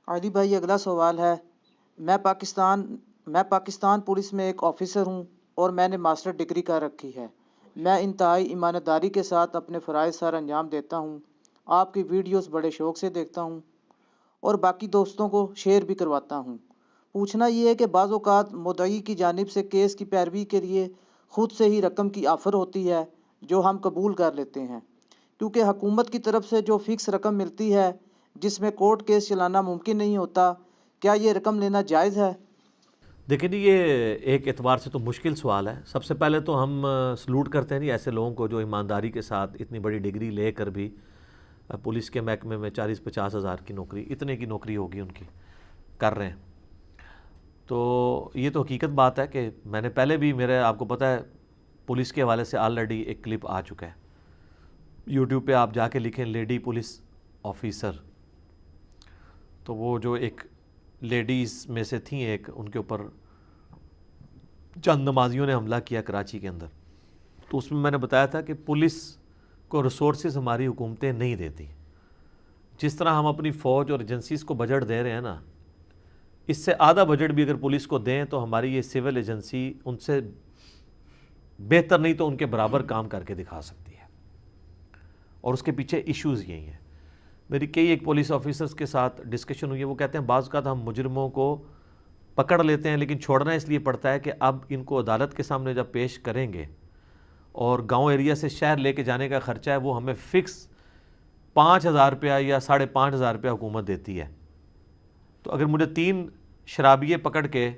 علی بھائی اگلا سوال ہے، میں پاکستان پولیس میں ایک آفیسر ہوں اور میں نے ماسٹر ڈگری کر رکھی ہے۔ میں انتہائی ایمانداری کے ساتھ اپنے فرائض سر انجام دیتا ہوں۔ آپ کی ویڈیوز بڑے شوق سے دیکھتا ہوں اور باقی دوستوں کو شیئر بھی کرواتا ہوں۔ پوچھنا یہ ہے کہ بعض اوقات مدعی کی جانب سے کیس کی پیروی کے لیے خود سے ہی رقم کی آفر ہوتی ہے جو ہم قبول کر لیتے ہیں، کیونکہ حکومت کی طرف سے جو فکس رقم ملتی ہے جس میں کورٹ کیس چلانا ممکن نہیں ہوتا، کیا یہ رقم لینا جائز ہے؟ دیکھیں جی، یہ ایک اعتبار سے تو مشکل سوال ہے۔ سب سے پہلے تو ہم سلوٹ کرتے ہیں ایسے لوگوں کو جو ایمانداری کے ساتھ اتنی بڑی ڈگری لے کر بھی پولیس کے محکمے میں 40-50 ہزار کی نوکری، اتنے کی نوکری ہوگی ان کی، کر رہے ہیں۔ تو یہ تو حقیقت بات ہے کہ میں نے پہلے بھی، میرے آپ کو پتہ ہے پولیس کے حوالے سے آلریڈی ایک کلپ آ چکا ہے یوٹیوب پہ، آپ جا کے لکھیں لیڈی پولیس آفیسر، تو وہ جو ایک لیڈیز میں سے تھیں ایک، ان کے اوپر چند نمازیوں نے حملہ کیا کراچی کے اندر، تو اس میں نے بتایا تھا کہ پولیس کو ریسورسز ہماری حکومتیں نہیں دیتی۔ جس طرح ہم اپنی فوج اور ایجنسیز کو بجٹ دے رہے ہیں نا، اس سے آدھا بجٹ بھی اگر پولیس کو دیں تو ہماری یہ سول ایجنسی ان سے بہتر نہیں تو ان کے برابر کام کر کے دکھا سکتی ہے، اور اس کے پیچھے ایشوز یہی ہیں۔ میری کئی ایک پولیس آفیسرز کے ساتھ ڈسکشن ہوئی ہے، وہ کہتے ہیں بعض اوقات ہم مجرموں کو پکڑ لیتے ہیں لیکن چھوڑنا اس لیے پڑتا ہے کہ اب ان کو عدالت کے سامنے جب پیش کریں گے اور گاؤں ایریا سے شہر لے کے جانے کا خرچہ ہے وہ ہمیں فکس 5,000 روپیہ یا 5,500 روپیہ حکومت دیتی ہے۔ تو اگر مجھے 3 شرابیے پکڑ کے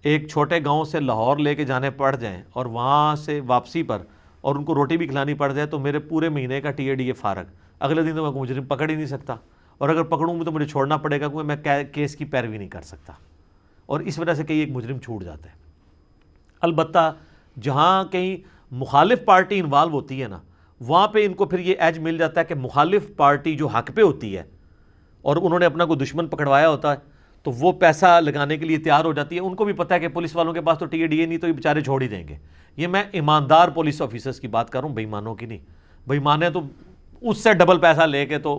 ایک چھوٹے گاؤں سے لاہور لے کے جانے پڑ جائیں اور وہاں سے واپسی پر اور ان کو روٹی بھی کھلانی پڑ جائے تو میرے پورے مہینے کا ٹی اے ڈی اے فارغ، اگلے دن تو میں مجرم پکڑ ہی نہیں سکتا، اور اگر پکڑوں گا تو مجھے چھوڑنا پڑے گا کیونکہ میں کیس کی پیروی نہیں کر سکتا، اور اس وجہ سے کئی ایک مجرم چھوٹ جاتا ہے۔ البتہ جہاں کہیں مخالف پارٹی انوالو ہوتی ہے نا، وہاں پہ ان کو پھر یہ ایج مل جاتا ہے کہ مخالف پارٹی جو حق پہ ہوتی ہے اور انہوں نے اپنا کوئی دشمن پکڑوایا ہوتا ہے تو وہ پیسہ لگانے کے لیے تیار ہو جاتی ہے۔ ان کو بھی پتہ ہے کہ پولیس والوں کے پاس تو ٹی اے ڈی اے نہیں، تو یہ بیچارے چھوڑ ہی دیں گے۔ یہ میں ایماندار پولیس آفیسرز کی بات کر رہا ہوں، بے ایمانوں کی نہیں۔ بے ایمانے تو اس سے ڈبل پیسہ لے کے تو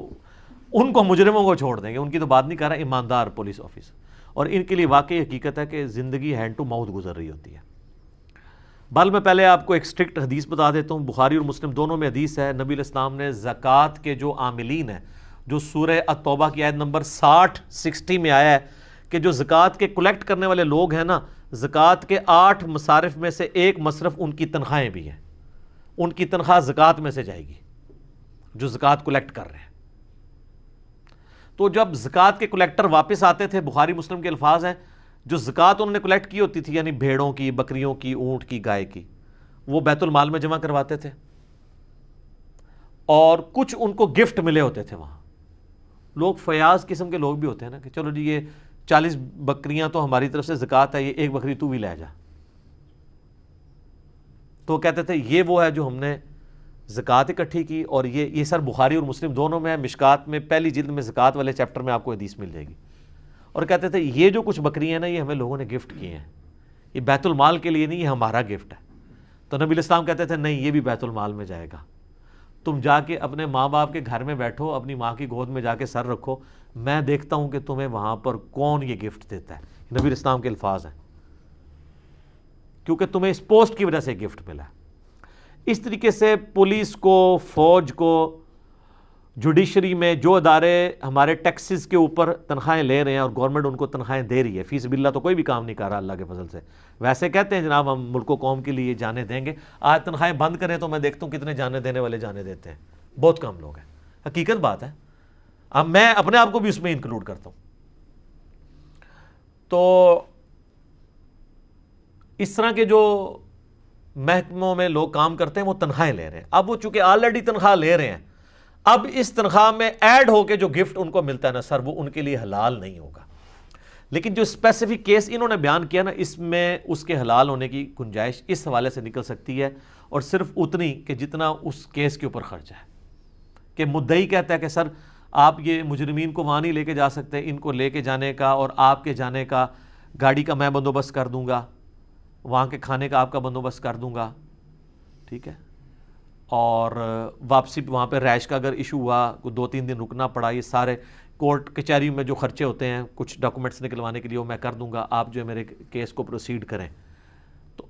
ان کو مجرموں کو چھوڑ دیں گے، ان کی تو بات نہیں کر رہا، ایماندار پولیس آفیسر، اور ان کے لیے واقعی حقیقت ہے کہ زندگی ہینڈ ٹو ماؤتھ گزر رہی ہوتی ہے۔ بل میں پہلے آپ کو ایک سٹرکٹ حدیث بتا دیتا ہوں، بخاری اور مسلم دونوں میں حدیث ہے، نبی علیہ السلام نے زکوٰۃ کے جو عاملین ہیں، جو سورہ التوبہ کی آیت نمبر 60 میں آیا ہے کہ جو زکوٰۃ کے کلیکٹ کرنے والے لوگ ہیں نا، زکوٰۃ کے 8 مصارف میں سے ایک مصرف ان کی تنخواہیں بھی ہیں، ان کی تنخواہ زکوٰۃ میں سے جائے گی جو زکوٰۃ کلیکٹ کر رہے ہیں۔ تو جب زکوٰۃ کے کلیکٹر واپس آتے تھے، بخاری مسلم کے الفاظ ہیں، جو زکوٰۃ انہوں نے کلیکٹ کی ہوتی تھی، یعنی بھیڑوں کی، بکریوں کی، اونٹ کی، گائے کی، وہ بیت المال میں جمع کرواتے تھے، اور کچھ ان کو گفٹ ملے ہوتے تھے۔ وہاں لوگ فیاض قسم کے لوگ بھی ہوتے ہیں نا کہ چلو جی یہ 40 بکریاں تو ہماری طرف سے زکوٰۃ ہے، یہ 1 بکری تو بھی لے جا۔ تو کہتے تھے یہ وہ ہے جو ہم نے زکوٰۃ اکٹھی کی، اور یہ سر بخاری اور مسلم دونوں میں ہے، مشکات میں پہلی جلد میں زکوٰۃ والے چیپٹر میں آپ کو حدیث مل جائے گی۔ اور کہتے تھے یہ جو کچھ بکریاں ہیں نا، یہ ہمیں لوگوں نے گفٹ کیے ہیں، یہ بیت المال کے لیے نہیں، یہ ہمارا گفٹ ہے۔ تو نبی علیہ السلام کہتے تھے نہیں، یہ بھی بیت المال میں جائے گا، تم جا کے اپنے ماں باپ کے گھر میں بیٹھو، اپنی ماں کی گود میں جا کے سر رکھو، میں دیکھتا ہوں کہ تمہیں وہاں پر کون یہ گفٹ دیتا ہے۔ نبی علیہ السلام کے الفاظ ہیں، کیونکہ تمہیں اس پوسٹ کی وجہ سے گفٹ ملا ہے۔ اس طریقے سے پولیس کو، فوج کو، جوڈیشری میں جو ادارے ہمارے ٹیکسز کے اوپر تنخواہیں لے رہے ہیں اور گورنمنٹ ان کو تنخواہیں دے رہی ہے، فی سبیل اللہ تو کوئی بھی کام نہیں کر رہا اللہ کے فضل سے، ویسے کہتے ہیں جناب ہم ملک و قوم کے لیے جانیں دیں گے، آج تنخواہیں بند کریں تو میں دیکھتا ہوں کتنے جانے دینے والے جانے دیتے ہیں، بہت کم لوگ ہیں، حقیقت بات ہے۔ اب میں اپنے آپ کو بھی اس میں انکلوڈ کرتا ہوں۔ تو اس طرح کے جو محکموں میں لوگ کام کرتے ہیں وہ تنخواہیں لے رہے ہیں، اب وہ چونکہ آلریڈی تنخواہ لے رہے ہیں، اب اس تنخواہ میں ایڈ ہو کے جو گفٹ ان کو ملتا ہے نا سر، وہ ان کے لیے حلال نہیں ہوگا۔ لیکن جو اسپیسیفک کیس انہوں نے بیان کیا نا، اس میں اس کے حلال ہونے کی گنجائش اس حوالے سے نکل سکتی ہے، اور صرف اتنی کہ جتنا اس کیس کے اوپر خرچہ ہے، کہ مدعی کہتا ہے کہ سر آپ یہ مجرمین کو وہاں نہیں لے کے جا سکتے، ان کو لے کے جانے کا اور آپ کے جانے کا گاڑی کا میں بندوبست کر دوں گا، وہاں کے کھانے کا آپ کا بندوبست کر دوں گا، ٹھیک ہے، اور واپسی وہاں پہ رہائش کا اگر ایشو ہوا، کوئی 2-3 دن رکنا پڑا، یہ سارے کورٹ کچہری میں جو خرچے ہوتے ہیں کچھ ڈاکومنٹس نکلوانے کے لیے وہ میں کر دوں گا, آپ جو ہے میرے کیس کو پروسیڈ کریں. تو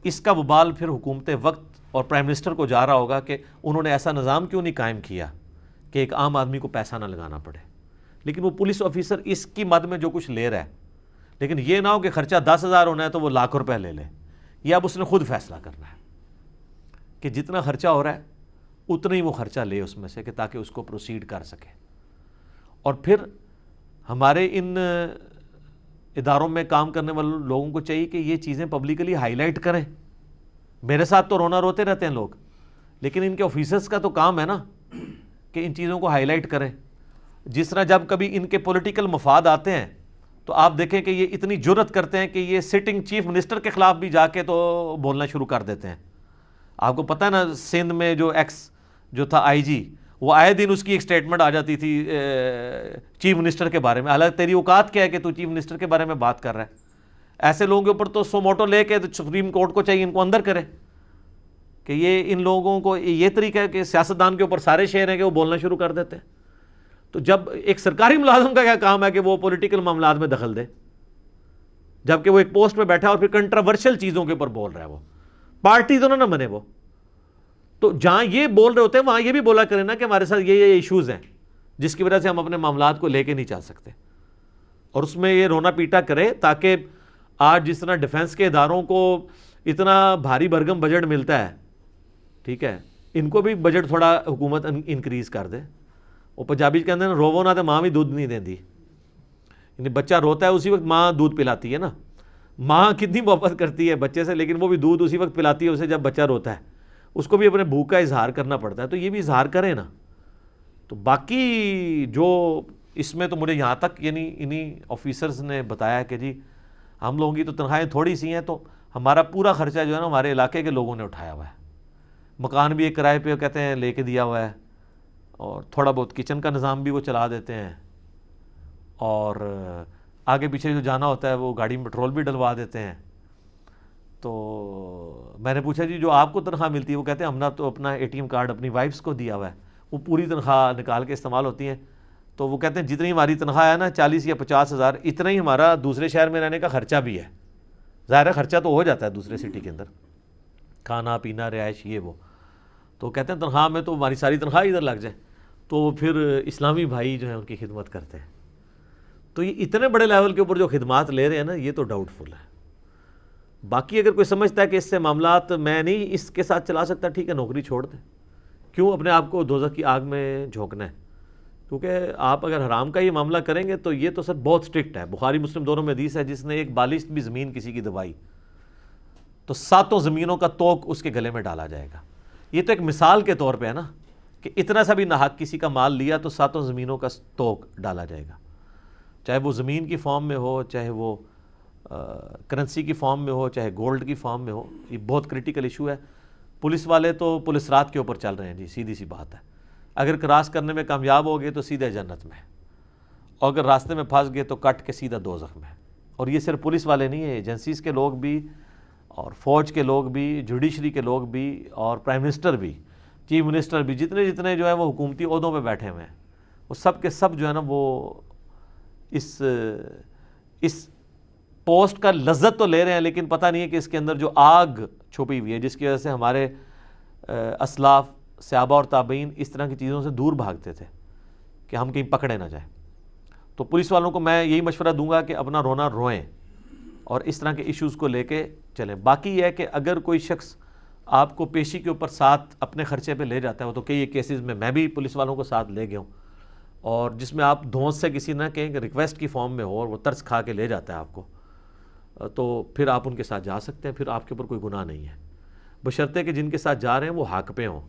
اس کا وبال پھر حکومت وقت اور پرائم منسٹر کو جا رہا ہوگا کہ انہوں نے ایسا نظام کیوں نہیں قائم کیا کہ ایک عام آدمی کو پیسہ نہ لگانا پڑے. لیکن وہ پولیس آفیسر اس کی مد میں جو کچھ لے رہا ہے, لیکن یہ نہ ہو کہ خرچہ 10,000 ہونا ہے تو وہ لاکھ روپے لے لے. یہ اب اس نے خود فیصلہ کرنا ہے کہ جتنا خرچہ ہو رہا ہے اتنا ہی وہ خرچہ لے اس میں سے, کہ تاکہ اس کو پروسیڈ کر سکے. اور پھر ہمارے ان اداروں میں کام کرنے والے لوگوں کو چاہیے کہ یہ چیزیں پبلکلی ہائی لائٹ کریں. میرے ساتھ تو رونا روتے رہتے ہیں لوگ, لیکن ان کے آفیسرز کا تو کام ہے نا کہ ان چیزوں کو ہائی لائٹ کریں. جس طرح جب کبھی ان کے پولیٹیکل مفاد آتے ہیں تو آپ دیکھیں کہ یہ اتنی جرت کرتے ہیں کہ یہ سٹنگ چیف منسٹر کے خلاف بھی جا کے تو بولنا شروع کر دیتے ہیں. آپ کو پتہ ہے نا سندھ میں جو ایکس جو تھا آئی جی, وہ آئے دن اس کی ایک سٹیٹمنٹ آ جاتی تھی چیف منسٹر کے بارے میں. حالانکہ تیری اوقات کیا ہے کہ تو چیف منسٹر کے بارے میں بات کر رہا ہے. ایسے لوگوں کے اوپر تو سو موٹو لے کے سپریم کورٹ کو چاہیے ان کو اندر کرے کہ یہ ان لوگوں کو یہ طریقہ ہے کہ سیاستدان کے اوپر سارے شعر ہیں کہ وہ بولنا شروع کر دیتے ہیں. تو جب ایک سرکاری ملازم کا کیا کام ہے کہ وہ پولیٹیکل معاملات میں دخل دے, جبکہ وہ ایک پوسٹ پہ بیٹھا اور پھر کنٹراورشل چیزوں کے اوپر بول رہا ہے. وہ پارٹی تو نہ بنے. وہ تو جہاں یہ بول رہے ہوتے ہیں وہاں یہ بھی بولا کریں نا کہ ہمارے ساتھ یہ ایشوز ہیں جس کی وجہ سے ہم اپنے معاملات کو لے کے نہیں چل سکتے, اور اس میں یہ رونا پیٹا کرے تاکہ آج جس طرح ڈیفنس کے اداروں کو اتنا بھاری بھرگم بجٹ ملتا ہے, ٹھیک ہے, ان کو بھی بجٹ تھوڑا حکومت انکریز کر دے. وہ پنجابی کہتے ہیں روو نہ تو ماں بھی دودھ نہیں دیندی, یعنی بچہ روتا ہے اسی وقت ماں دودھ پلاتی ہے نا. ماں کتنی محبت کرتی ہے بچے سے, لیکن وہ بھی دودھ اسی وقت پلاتی ہے اسے جب بچہ روتا ہے. اس کو بھی اپنے بھوک کا اظہار کرنا پڑتا ہے, تو یہ بھی اظہار کرے نا. تو باقی جو اس میں تو مجھے یہاں تک یعنی انہی آفیسرز نے بتایا کہ جی ہم لوگوں کی تو تنخواہیں تھوڑی سی ہیں, تو ہمارا پورا خرچہ جو ہے نا ہمارے علاقے کے لوگوں نے اٹھایا ہوا ہے. مکان بھی ایک کرائے پہ کہتے ہیں لے کے دیا ہوا ہے, اور تھوڑا بہت کچن کا نظام بھی وہ چلا دیتے ہیں, اور آگے پیچھے جو جانا ہوتا ہے وہ گاڑی میں پٹرول بھی ڈلوا دیتے ہیں. تو میں نے پوچھا جی جو آپ کو تنخواہ ملتی ہے, وہ کہتے ہیں ہم نے تو اپنا اے ٹی ایم کارڈ اپنی وائفس کو دیا ہوا ہے, وہ پوری تنخواہ نکال کے استعمال ہوتی ہیں. تو وہ کہتے ہیں جتنی ہماری تنخواہ ہے نا 40 یا 50 ہزار, اتنا ہی ہمارا دوسرے شہر میں رہنے کا خرچہ بھی ہے. ظاہر ہے خرچہ تو ہو جاتا ہے دوسرے سٹی کے اندر, کھانا پینا رہائش یہ وہ. تو کہتے ہیں تنخواہ میں تو ہماری ساری تنخواہ ادھر لگ جائے. تو پھر اسلامی بھائی جو ہیں ان کی خدمت کرتے ہیں. تو یہ اتنے بڑے لیول کے اوپر جو خدمات لے رہے ہیں نا, یہ تو ڈاؤٹ فل ہے. باقی اگر کوئی سمجھتا ہے کہ اس سے معاملات میں نہیں اس کے ساتھ چلا سکتا, ٹھیک ہے نوکری چھوڑ دیں. کیوں اپنے آپ کو دوزخ کی آگ میں جھونکنا ہے؟ کیونکہ آپ اگر حرام کا یہ معاملہ کریں گے تو یہ تو سر بہت سٹرکٹ ہے. بخاری مسلم دونوں میں حدیث ہے, جس نے ایک بالشت بھی زمین کسی کی دبائی تو 7 زمینوں کا توق اس کے گلے میں ڈالا جائے گا. یہ تو ایک مثال کے طور پہ ہے نا کہ اتنا سا بھی ناحق کسی کا مال لیا تو 7 زمینوں کا توق ڈالا جائے گا, چاہے وہ زمین کی فارم میں ہو, چاہے وہ کرنسی کی فارم میں ہو, چاہے گولڈ کی فارم میں ہو. یہ بہت کریٹیکل ایشو ہے. پولیس والے تو پولیس رات کے اوپر چل رہے ہیں جی, سیدھی سی بات ہے. اگر کراس کرنے میں کامیاب ہو گئے تو سیدھے جنت میں, اور اگر راستے میں پھنس گئے تو کٹ کے سیدھا دوزخ میں. اور یہ صرف پولیس والے نہیں ہیں, ایجنسیز کے لوگ بھی, اور فوج کے لوگ بھی, جوڈیشری کے لوگ بھی, اور پرائم منسٹر بھی, چیف منسٹر بھی, جتنے جو ہے وہ حکومتی عہدوں پہ بیٹھے ہوئے ہیں, وہ سب کے سب جو ہے نا وہ اس پوسٹ کا لذت تو لے رہے ہیں, لیکن پتہ نہیں ہے کہ اس کے اندر جو آگ چھپی ہوئی ہے جس کی وجہ سے ہمارے اسلاف صحابہ اور تابعین اس طرح کی چیزوں سے دور بھاگتے تھے کہ ہم کہیں پکڑے نہ جائیں. تو پولیس والوں کو میں یہی مشورہ دوں گا کہ اپنا رونا روئیں اور اس طرح کے ایشوز کو لے کے چلیں. باقی یہ ہے کہ اگر کوئی شخص آپ کو پیشی کے اوپر ساتھ اپنے خرچے پہ لے جاتا ہے, تو کئی کیسز میں بھی پولیس والوں کو ساتھ لے گیا ہوں, اور جس میں آپ دھونس سے کسی نہ کہیں کہ ریکویسٹ کی فارم میں ہو اور وہ ترس کھا کے لے جاتا ہے آپ کو, تو پھر آپ ان کے ساتھ جا سکتے ہیں, پھر آپ کے اوپر کوئی گناہ نہیں ہے, بشرطے کہ جن کے ساتھ جا رہے ہیں وہ حق پہ ہوں.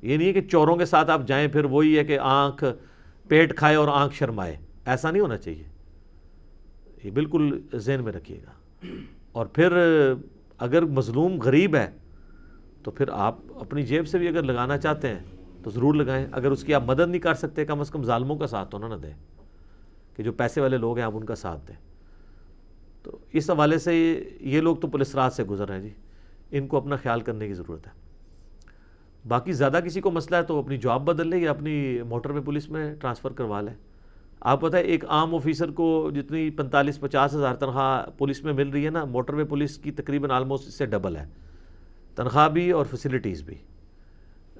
یہ نہیں ہے کہ چوروں کے ساتھ آپ جائیں پھر وہی ہے کہ آنکھ پیٹ کھائے اور آنکھ شرمائے, ایسا نہیں ہونا چاہیے. یہ بالکل ذہن میں رکھیے گا. اور پھر اگر مظلوم غریب ہے تو پھر آپ اپنی جیب سے بھی اگر لگانا چاہتے ہیں تو ضرور لگائیں. اگر اس کی آپ مدد نہیں کر سکتے, کم از کم ظالموں کا ساتھ تو نہ دیں, کہ جو پیسے والے لوگ ہیں آپ ان کا ساتھ دیں. تو اس حوالے سے یہ لوگ تو پولیس رات سے گزر رہے ہیں جی, ان کو اپنا خیال کرنے کی ضرورت ہے. باقی زیادہ کسی کو مسئلہ ہے تو اپنی جاب بدل لے یا اپنی موٹر میں پولیس میں ٹرانسفر کروا لیں. آپ پتہ ہے ایک عام آفیسر کو جتنی 45-50 ہزار تنخواہ پولیس میں مل رہی ہے نا، موٹر وے پولیس کی تقریباً آلموسٹ اس سے ڈبل ہے، تنخواہ بھی اور فیسلٹیز بھی،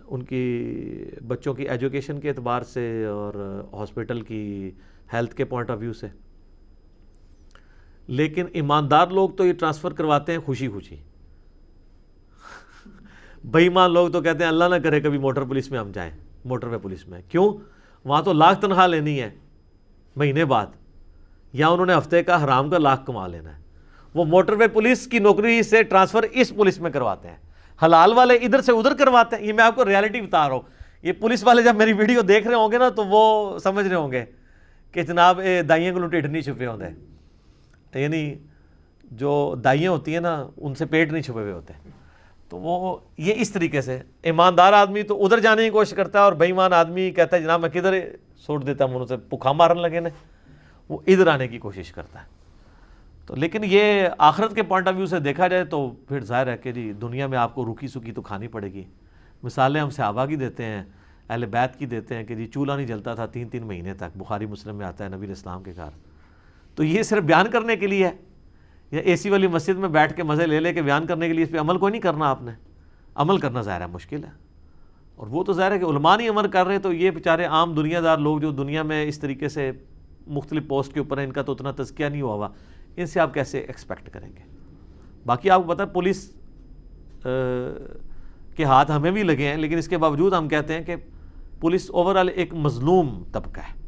ان کی بچوں کی ایجوکیشن کے اعتبار سے اور ہاسپٹل کی ہیلتھ کے پوائنٹ آف ویو سے. لیکن ایماندار لوگ تو یہ ٹرانسفر کرواتے ہیں خوشی خوشی، بے ایمان لوگ تو کہتے ہیں اللہ نہ کرے کبھی موٹر پولیس میں ہم جائیں، موٹر وے پولیس میں. کیوں؟ وہاں تو لاکھ تنخواہ لینی ہے مہینے بعد، یا انہوں نے ہفتے کا حرام کا لاکھ کما لینا ہے. وہ موٹر وے پولیس کی نوکری سے ٹرانسفر اس پولیس میں کرواتے ہیں، حلال والے ادھر سے ادھر کرواتے ہیں. یہ میں آپ کو ریالٹی بتا رہا ہوں. یہ پولیس والے جب میری ویڈیو دیکھ رہے ہوں گے نا تو وہ سمجھ رہے ہوں گے کہ جناب دائیاں کو ٹھڈ نہیں چھپے ہوتے، یعنی جو دائیاں ہوتی ہیں نا ان سے پیٹ نہیں چھپے ہوئے ہوتے. تو وہ یہ اس طریقے سے ایماندار آدمی تو ادھر جانے کی کوشش کرتا ہے، اور بے ایمان آدمی کہتا ہے جناب میں کدھر سوٹ دیتا ہوں، انہوں سے پکھا مارن لگے نا، وہ ادھر آنے کی کوشش کرتا ہے. تو لیکن یہ آخرت کے پوائنٹ آف ویو سے دیکھا جائے تو پھر ظاہر ہے کہ جی دنیا میں آپ کو روکی سکی تو کھانی پڑے گی. مثالیں ہم صحابہ کی دیتے ہیں، اہل بیت کی دیتے ہیں کہ جی چولہا نہیں جلتا تھا 3 مہینے تک، بخاری مسلم میں آتا ہے نبی اسلام کے گھر. تو یہ صرف بیان کرنے کے لیے ہے، یا اے سی والی مسجد میں بیٹھ کے مزے لے کے بیان کرنے کے لیے اس پہ عمل کوئی نہیں کرنا. آپ نے عمل کرنا ظاہر ہے مشکل ہے، اور وہ تو ظاہر ہے کہ علماء نہیں عمل کر رہے، تو یہ بیچارے عام دنیا دار لوگ جو دنیا میں اس طریقے سے مختلف پوسٹ کے اوپر ہیں، ان کا تو اتنا تزکیہ نہیں ہوا، ان سے آپ کیسے ایکسپیکٹ کریں گے. باقی آپ کو پتہ ہے پولیس کے ہاتھ ہمیں بھی لگے ہیں، لیکن اس کے باوجود ہم کہتے ہیں کہ پولیس اوورال ایک مظلوم طبقہ ہے.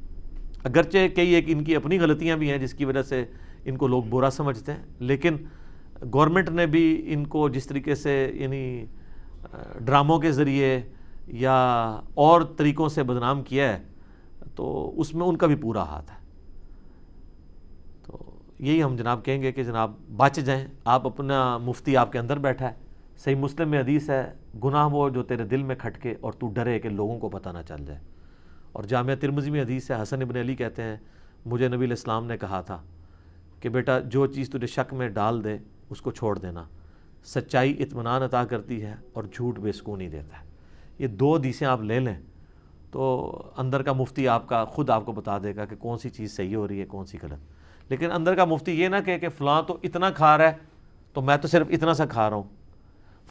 اگرچہ کئی ایک ان کی اپنی غلطیاں بھی ہیں جس کی وجہ سے ان کو لوگ برا سمجھتے ہیں، لیکن گورنمنٹ نے بھی ان کو جس طریقے سے یعنی ڈراموں کے ذریعے یا اور طریقوں سے بدنام کیا ہے، تو اس میں ان کا بھی پورا ہاتھ ہے. تو یہی ہم جناب کہیں گے کہ جناب بچ جائیں. آپ اپنا مفتی آپ کے اندر بیٹھا ہے، صحیح مسلم میں حدیث ہے گناہ وہ جو تیرے دل میں کھٹکے اور تو ڈرے کہ لوگوں کو پتہ نہ چل جائے. اور جامعہ ترمذی میں حدیث ہے، حسن ابن علی کہتے ہیں مجھے نبی علیہ السلام نے کہا تھا کہ بیٹا جو چیز تجھے شک میں ڈال دے اس کو چھوڑ دینا، سچائی اطمینان عطا کرتی ہے اور جھوٹ بے سکونی دیتا ہے. یہ 2 حدیثیں آپ لے لیں تو اندر کا مفتی آپ کا خود آپ کو بتا دے گا کہ کون سی چیز صحیح ہو رہی ہے کون سی غلط. لیکن اندر کا مفتی یہ نہ کہے کہ فلاں تو اتنا کھا رہا ہے تو میں تو صرف اتنا سا کھا رہا ہوں،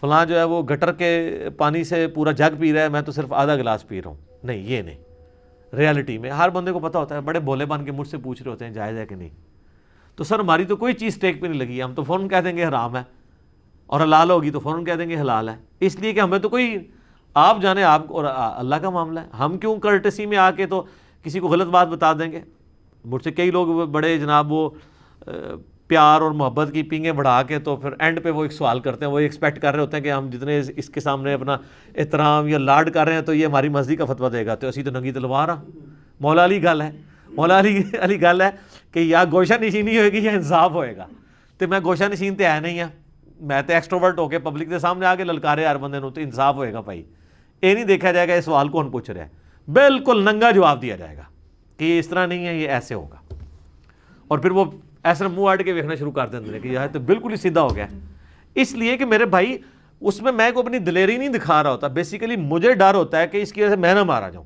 فلاں جو ہے وہ گٹر کے پانی سے پورا جگ پی رہا ہے، میں تو صرف آدھا گلاس پی رہا ہوں. نہیں، یہ نہیں. ریالٹی میں ہر بندے کو پتہ ہوتا ہے. بڑے بھولے بن کے مجھ سے پوچھ رہے ہوتے ہیں جائز ہے کہ نہیں. تو سر ہماری تو کوئی چیز ٹیک پہ نہیں لگی، ہم تو فوراً کہہ دیں گے حرام ہے، اور حلال ہوگی تو فوراً کہہ دیں گے حلال ہے. اس لیے کہ ہمیں تو کوئی آپ جانے آپ اور اللہ کا معاملہ ہے. ہم کیوں کرٹسی میں آ کے تو کسی کو غلط بات بتا دیں گے. مجھ سے کئی لوگ بڑے جناب وہ پیار اور محبت کی پینگیں بڑھا کے تو پھر اینڈ پہ وہ ایک سوال کرتے ہیں، وہ ایکسپیکٹ کر رہے ہوتے ہیں کہ ہم جتنے اس کے سامنے اپنا احترام یا لاڈ کر رہے ہیں تو یہ ہماری مرضی کا فتویٰ دے گا. تو اسی تو ننگی تلوار ہاں. مولا علی گل ہے، مولا علی گل ہے کہ یا گوشہ نشینی ہوئے گی یا انصاف ہوئے گا. تو میں گوشہ نشین تے ہے نہیں ہاں، میں تو ایکسٹروورٹ ہو کے پبلک کے سامنے آ کے للکارے ہر بندے نو، تو انصاف ہوئے گا بھائی. یہ نہیں دیکھا جائے گا یہ سوال کون پوچھ رہا ہے، بالکل ننگا جواب دیا جائے گا کہ یہ اس طرح نہیں ہے، یہ ایسے ہوگا. اور پھر وہ ایسے منہ آٹ کے دیکھنا شروع کر دیں کہ یہ تو بالکل ہی سیدھا ہو گیا. اس لیے کہ میرے بھائی اس میں کو اپنی دلیری نہیں دکھا رہا ہوتا، بیسیکلی مجھے ڈر ہوتا ہے کہ اس کی وجہ سے میں نہ مارا جاؤں.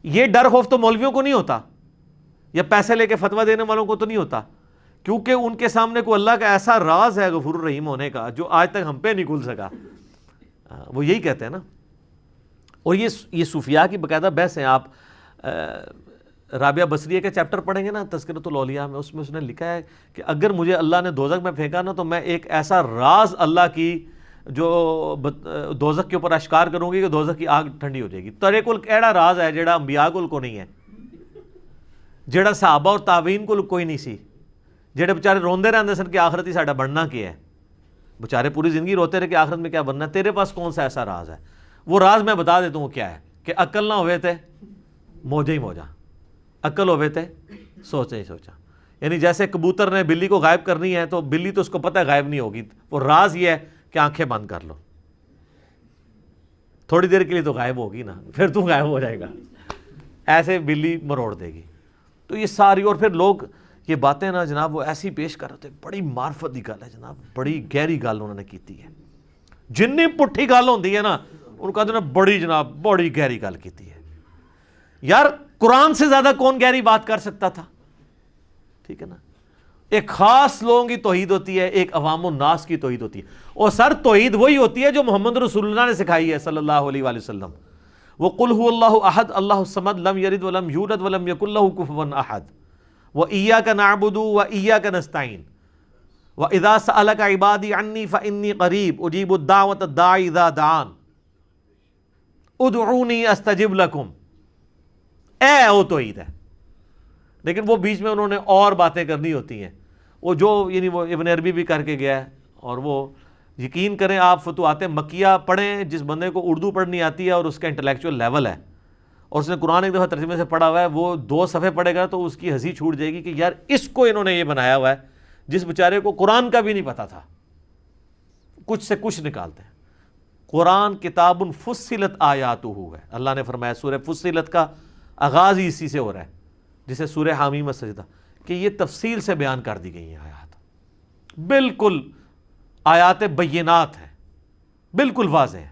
یہ ڈر خوف تو مولویوں کو نہیں ہوتا یا پیسے لے کے فتویٰ دینے والوں کو تو نہیں ہوتا، کیونکہ ان کے سامنے کو اللہ کا ایسا راز ہے غفور الرحیم ہونے کا جو آج تک ہم پہ نہیں کھل سکا. وہ یہی کہتے ہیں نا. اور یہ صوفیاء کی باقاعدہ بحث ہیں. آپ رابعہ بصریہ کے چیپٹر پڑھیں گے نا تذکرۃ الاولیاء میں، اس میں اس نے لکھا ہے کہ اگر مجھے اللہ نے دوزخ میں پھینکا نا تو میں ایک ایسا راز اللہ کی جو دوزخ کے اوپر اشکار کروں گی کہ دوزخ کی آگ ٹھنڈی ہو جائے گی. تیرے کول کیڑا راز ہے جیڑا انبیاء کول کو نہیں ہے، جیڑا صحابہ اور تابعین کول کوئی نہیں سی، جیڑے بچارے روندے رہندے سن کہ آخرت ہی ساڈا بننا کیا ہے. بچارے پوری زندگی روتے رہے کہ آخرت میں کیا بننا ہے. تیرے پاس کون سا ایسا راز ہے؟ وہ راز میں بتا دیتا ہوں کیا ہے، کہ عقل نہ ہوئے تھے موجہ ہی موجہ، عقل ہوئے تھے سوچا ہی سوچا. یعنی جیسے کبوتر نے بلی کو غائب کرنی ہے تو بلی تو اس کو پتہ ہے غائب نہیں ہوگی، وہ راز یہ ہے کہ آنکھیں بند کر لو، تھوڑی دیر کے لیے تو غائب ہوگی نا، پھر تو غائب ہو جائے گا. ایسے بلی مروڑ دے گی. تو یہ ساری، اور پھر لوگ یہ باتیں نا جناب وہ ایسی پیش کر رہے تھے، بڑی معرفت کی گل ہے جناب، بڑی گہری گل انہوں نے کیتی ہے. جنی پٹھی گل ہوندی ہے نا ان کا نا بڑی جناب بڑی گہری گل کیتی ہے. یار قرآن سے زیادہ کون گہری بات کر سکتا تھا؟ ٹھیک ہے نا. ایک خاص لوگوں کی توحید ہوتی ہے, ایک عوام الناس کی توحید ہوتی ہے, اور سر توحید وہی ہوتی ہے جو محمد رسول اللہ نے سکھائی ہے صلی اللہ علیہ وآلہ وسلم. وَقُلْ هُوَ اللَّهُ أَحَدٌ اللَّهُ الصَّمَدُ لَمْ يَلِدْ وَلَمْ يُولَدْ وَلَمْ يَكُنْ لَهُ كُفُوًا أَحَدٌ وَإِيَّاكَ نَعْبُدُ وَإِيَّاكَ نَسْتَعِينُ وَإِذَا سَأَلَكَ عِبَادِي عَنِّي فَإِنِّي قَرِيبٌ أُجِيبُ الدَّعْوَةَ الدَّاعِ إِذَا دَعَانِ ادعونی استجب لکم. وہ توحید ہے. لیکن وہ بیچ میں انہوں نے اور باتیں کرنی ہوتی ہیں, وہ جو یعنی وہ ابن عربی بھی کر کے گیا ہے, اور وہ یقین کریں آپ فتوحات مکیہ پڑھیں, جس بندے کو اردو پڑھنی آتی ہے اور اس کا انٹلیکچوئل لیول ہے اور اس نے قرآن ایک دفعہ ترجمے سے پڑھا ہوا ہے, وہ 2 صفحے پڑھے گا تو اس کی ہنسی چھوٹ جائے گی کہ یار اس کو انہوں نے یہ بنایا ہوا ہے جس بیچارے کو قرآن کا بھی نہیں پتا تھا. کچھ سے کچھ نکالتے ہیں. قرآن کتاب فصلت آیاتہ ہے, اللہ نے فرمایا. سورہ فصلت کا آغاز ہی اسی سے ہو رہا ہے, جسے سورہ حامیم السجدہ, کہ یہ تفصیل سے بیان کر دی گئی ہیں آیات, بالکل آیات بینات ہیں, بالکل واضح ہے,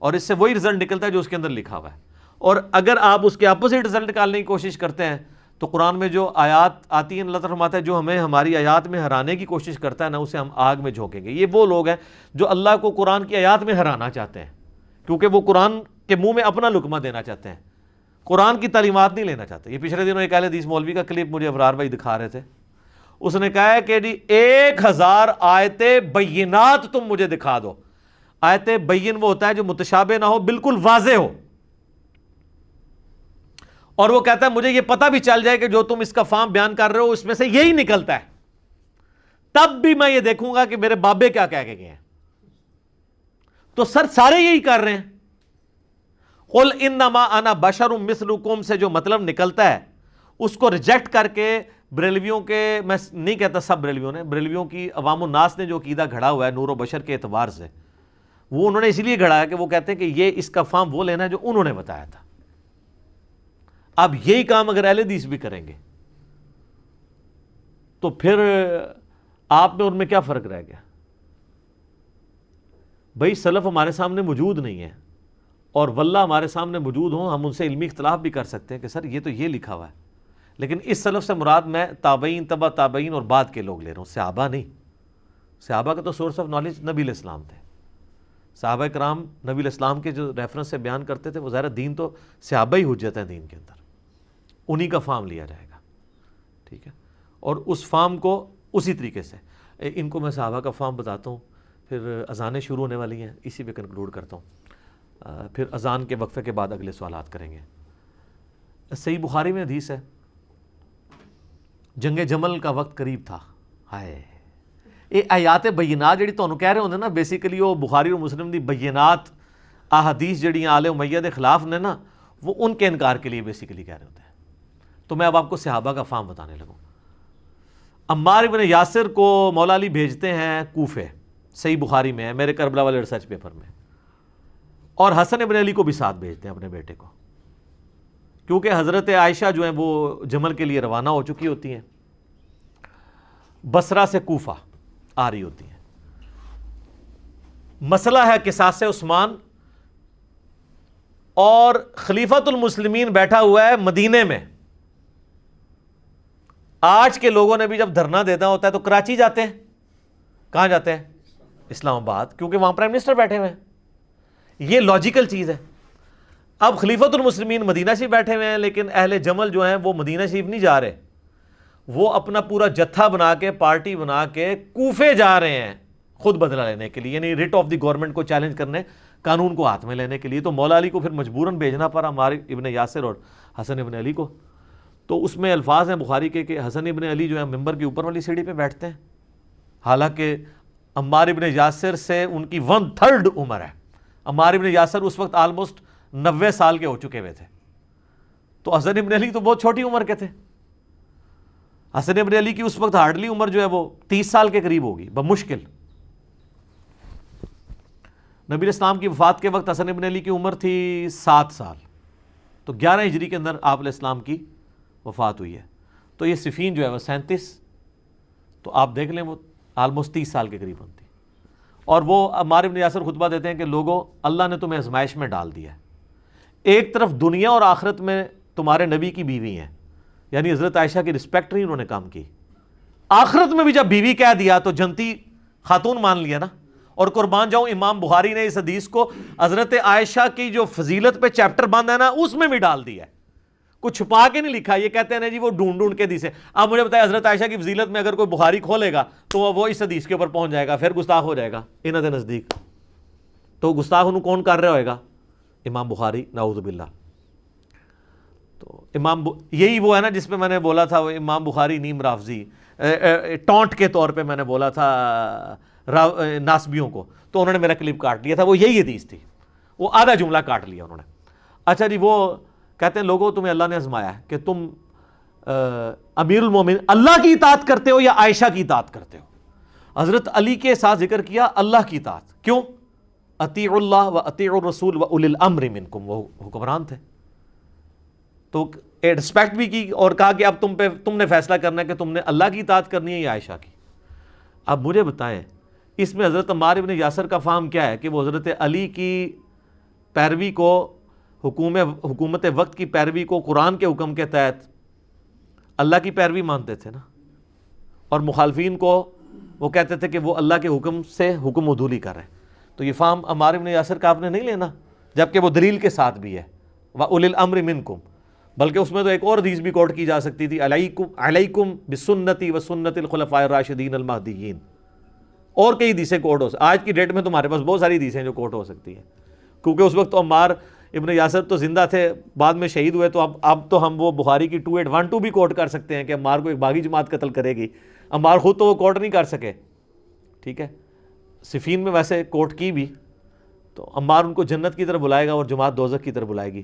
اور اس سے وہی رزلٹ نکلتا ہے جو اس کے اندر لکھا ہوا ہے. اور اگر آپ اس کے اپوزٹ رزلٹ نکالنے کی کوشش کرتے ہیں تو قرآن میں جو آیات آتی ہیں, اللہ تعالیٰ فرماتا ہے جو ہمیں ہماری آیات میں ہرانے کی کوشش کرتا ہے نا, اسے ہم آگ میں جھونکیں گے. یہ وہ لوگ ہیں جو اللہ کو قرآن کی آیات میں ہرانا چاہتے ہیں, کیونکہ وہ قرآن کے منہ میں اپنا لقمہ دینا چاہتے ہیں, قرآن کی تعلیمات نہیں لینا چاہتے. یہ پچھلے دنوں ایک اہل حدیث مولوی کا کلپ مجھے ابرار بھائی دکھا رہے تھے. اس نے کہا ہے کہ جی 1000 آیتیں بینات تم مجھے دکھا دو. آیت بین وہ ہوتا ہے جو متشابہ نہ ہو, بالکل واضح ہو, اور وہ کہتا ہے مجھے یہ پتہ بھی چل جائے کہ جو تم اس کا فارم بیان کر رہے ہو اس میں سے یہی نکلتا ہے, تب بھی میں یہ دیکھوں گا کہ میرے بابے کیا کہہ کے گئے ہیں. تو سر سارے یہی کر رہے ہیں. قل انما انا بشر مثلکم سے جو مطلب نکلتا ہے اس کو ریجیکٹ کر کے بریلویوں کے, میں نہیں کہتا سب بریلویوں نے, بریلویوں کی عوام الناس نے جو عقیدہ گھڑا ہوا ہے نور و بشر کے اعتبار سے, وہ انہوں نے اس لیے گھڑا ہے کہ وہ کہتے ہیں کہ یہ اس کا فارم وہ لینا ہے جو انہوں نے بتایا تھا. اب یہی کام اگر اہل حدیث بھی کریں گے تو پھر آپ میں ان میں کیا فرق رہ گیا؟ بھائی سلف ہمارے سامنے موجود نہیں ہے, اور واللہ ہمارے سامنے موجود ہوں, ہم ان سے علمی اختلاف بھی کر سکتے ہیں کہ سر یہ تو یہ لکھا ہوا ہے, لیکن اس سلف سے مراد میں تابعین, تبع تابعین اور بعد کے لوگ لے رہا ہوں, صحابہ نہیں. صحابہ کا تو سورس آف نالج نبی علیہ السلام تھے. صحابہ کرام نبی علیہ السلام کے جو ریفرنس سے بیان کرتے تھے, وہ ظاہر دین تو صحابہ ہی حجت ہیں دین کے اندر, انہی کا فارم لیا جائے گا. ٹھیک ہے, اور اس فارم کو اسی طریقے سے, ان کو میں صحابہ کا فارم بتاتا ہوں, پھر اذانیں شروع ہونے والی ہیں, اسی پہ کنکلوڈ کرتا ہوں, پھر اذان کے وقفے کے بعد اگلے سوالات کریں گے. صحیح بخاری میں حدیث ہے, جنگ جمل کا وقت قریب تھا. ہائے یہ آیات بینات جڑی تانوں کہہ رہے ہوندے نا, بیسیکلی وہ بخاری اور مسلم دی بینات احادیث جڑیاں آل امیہ دے خلاف نے نا, وہ ان کے انکار کے لیے بیسیکلی کہہ رہے ہوتے ہیں. تو میں اب آپ کو صحابہ کا فارم بتانے لگوں. عمار بن یاسر کو مولا علی بھیجتے ہیں کوفے, صحیح بخاری میں ہے, میرے کربلا والے ریسرچ پیپر میں, اور حسن بن علی کو بھی ساتھ بھیجتے ہیں اپنے بیٹے کو, کیونکہ حضرت عائشہ جو ہیں وہ جمل کے لیے روانہ ہو چکی ہوتی ہیں, بصرہ سے کوفہ آ رہی ہوتی ہیں. مسئلہ ہے قصاص عثمان, اور خلیفۃ المسلمین بیٹھا ہوا ہے مدینے میں. آج کے لوگوں نے بھی جب دھرنا دینا ہوتا ہے تو کراچی جاتے ہیں, کہاں جاتے ہیں؟ اسلام آباد, کیونکہ وہاں پرائم منسٹر بیٹھے ہوئے ہیں. یہ لاجیکل چیز ہے. اب خلیفۃ المسلمین مدینہ شریف بیٹھے ہوئے ہیں, لیکن اہل جمل جو ہیں وہ مدینہ شریف نہیں جا رہے, وہ اپنا پورا جتھا بنا کے, پارٹی بنا کے کوفے جا رہے ہیں خود بدلہ لینے کے لیے, یعنی ریٹ آف دی گورنمنٹ کو چیلنج کرنے, قانون کو ہاتھ میں لینے کے لیے. تو مولا علی کو پھر مجبوراً بھیجنا پڑا عمار ابن یاسر اور حسن ابن علی کو. تو اس میں الفاظ ہیں بخاری کے کہ حسن ابن علی جو ہے ممبر کی اوپر والی سیڑھی پہ بیٹھتے ہیں, حالانکہ عمار ابن یاسر سے ان کی 1/3 عمر ہے. عمار ابن یاسر اس وقت آلموسٹ 90 سال کے ہو چکے ہوئے تھے, تو حسن ابن علی تو بہت چھوٹی عمر کے تھے. حسن ابن علی کی اس وقت ہارڈلی عمر جو ہے وہ 30 سال کے قریب ہوگی بمشکل. نبی علیہ السلام کی وفات کے وقت حسن ابن علی کی عمر تھی 7 سال, تو 11 ہجری کے اندر آپ علیہ السلام کی وفات ہوئی ہے. تو یہ صفین جو ہے وہ 37, تو آپ دیکھ لیں وہ آلموسٹ 30 سال کے قریب ہوتی. اور وہ عمار ابن یاسر خطبہ دیتے ہیں کہ لوگوں اللہ نے تمہیں آزمائش میں ڈال دیا ہے, ایک طرف دنیا اور آخرت میں تمہارے نبی کی بیوی ہیں، یعنی حضرت عائشہ کی رسپیکٹ نہیں انہوں نے کام کی. آخرت میں بھی جب بیوی کہہ دیا تو جنتی خاتون مان لیا نا. اور قربان جاؤں امام بخاری نے اس حدیث کو حضرت عائشہ کی جو فضیلت پہ چیپٹر باندھا ہے نا اس میں بھی ڈال دیا ہے، کچھ چھپا کے نہیں لکھا. یہ کہتے ہیں نا جی وہ ڈھونڈ کے حدیث ہے. اب مجھے بتائیں حضرت عائشہ کی فضیلت میں اگر کوئی بخاری کھولے گا تو وہ اس حدیث کے اوپر پہنچ جائے گا، پھر گستاخ ہو جائے گا انہاں دے نزدیک. تو گستاخ انہوں کون کر رہا ہوئے گا؟ امام بخاری، نعوذ باللہ. تو یہی وہ ہے نا جس پہ میں نے بولا تھا وہ امام بخاری نیم رافضی، ٹونٹ کے طور پہ میں نے بولا تھا ناسبیوں کو، تو انہوں نے میرا کلپ کاٹ لیا تھا. وہ یہی حدیث تھی، وہ آدھا جملہ کاٹ لیا انہوں نے. اچھا جی، وہ کہتے ہیں لوگوں تمہیں اللہ نے آزمایا ہے کہ تم امیر المومن اللہ کی اطاعت کرتے ہو یا عائشہ کی اطاعت کرتے ہو. حضرت علی کے ساتھ ذکر کیا اللہ کی اطاعت. کیوں؟ اطیعوا اللہ و اطیعوا الرسول و اولی الامر منکم، وہ حکمران تھے تو رسپیکٹ بھی کی اور کہا کہ اب تم نے فیصلہ کرنا ہے کہ تم نے اللہ کی اطاعت کرنی ہے یا عائشہ کی. اب مجھے بتائیں اس میں حضرت عمار ابن یاسر کا فہم کیا ہے کہ وہ حضرت علی کی پیروی کو، حکومت وقت کی پیروی کو قرآن کے حکم کے تحت اللہ کی پیروی مانتے تھے نا، اور مخالفین کو وہ کہتے تھے کہ وہ اللہ کے حکم سے حکم عدولی کر رہے ہیں. تو یہ فہم عمار ابن یاسر کا آپ نے نہیں لینا، جبکہ وہ دلیل کے ساتھ بھی ہے وَأُولِي الْأَمْرِ مِنْكُمْ. بلکہ اس میں تو ایک اور حدیث بھی کوٹ کی جا سکتی تھی، علیکم بسنتی وسنت الخلفاء الراشدین المہدیین. اور کئی حدیثیں کوٹ ہو سکتی. آج کی ڈیٹ میں تمہارے پاس بہت ساری حدیثیں جو کوٹ ہو سکتی ہیں، کیونکہ اس وقت تو عمار ابن یاسر تو زندہ تھے، بعد میں شہید ہوئے. تو اب تو ہم وہ بخاری کی 2812 بھی کوٹ کر سکتے ہیں کہ عمار کو ایک باغی جماعت قتل کرے گی. عمار خود تو وہ کوٹ نہیں کر سکے، ٹھیک ہے. صفین میں ویسے کوٹ کی بھی، تو عمار ان کو جنت کی طرف بلائے گا اور جماعت دوزخ کی طرف بلائے گی.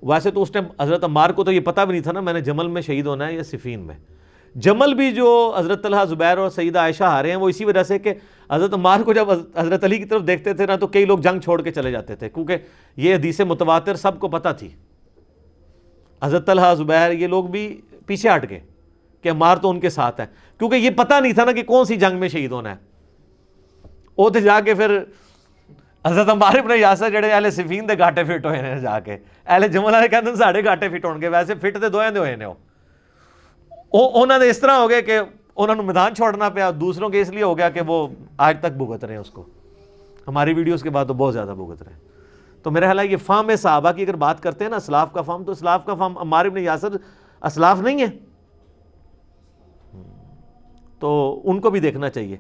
ویسے تو اس ٹائم حضرت عمار کو تو یہ پتہ بھی نہیں تھا نا میں نے جمل میں شہید ہونا ہے یا صفین میں. جمل بھی جو حضرت طلحہ زبیر اور سیدہ عائشہ ہارے ہیں وہ اسی وجہ سے کہ حضرت عمار کو جب حضرت علی کی طرف دیکھتے تھے نا تو کئی لوگ جنگ چھوڑ کے چلے جاتے تھے، کیونکہ یہ حدیث متواتر سب کو پتہ تھی. حضرت طلحہ زبیر یہ لوگ بھی پیچھے ہٹ گئے کہ عمار تو ان کے ساتھ ہے، کیونکہ یہ پتہ نہیں تھا نا کہ کون سی جنگ میں شہید ہونا ہے. وہ تو جا کے پھر حضرت عمار ابن یاسر جڑے اہل صفین دے گھاٹے فٹ ہوئے نے، جا کے اہل جمل والے کہتے ہیں ساڑھے گھاٹے فٹ ہون گے، ویسے فٹ تے دوئے دے ہوئے نے. انہوں نے اس طرح ہو گئے کہ انہوں نے میدان چھوڑنا پیا، دوسروں کے اس لیے ہو گیا کہ وہ آج تک بھگت رہے ہیں اس کو. ہماری ویڈیوز کے بعد تو بہت زیادہ بھگت رہے ہیں. تو میرا خیال ہے یہ فہم صحابہ کی اگر بات کرتے ہیں نا اسلاف کا فہم، تو اسلاف کا فہم عمار ابن یاسر اسلاف نہیں ہے، تو ان کو بھی دیکھنا چاہیے.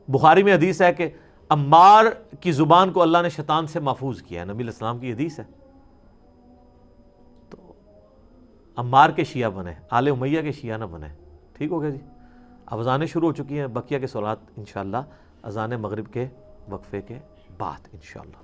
بخاری میں حدیث ہے کہ عمار کی زبان کو اللہ نے شیطان سے محفوظ کیا ہے، نبی علیہ السلام کی حدیث ہے. تو عمار کے شیعہ بنے، آل امیہ کے شیعہ نہ بنے. ٹھیک ہو گیا جی. اب اذانیں شروع ہو چکی ہیں، بقیہ کے صلوات انشاءاللہ اذان مغرب کے وقفے کے بعد انشاءاللہ.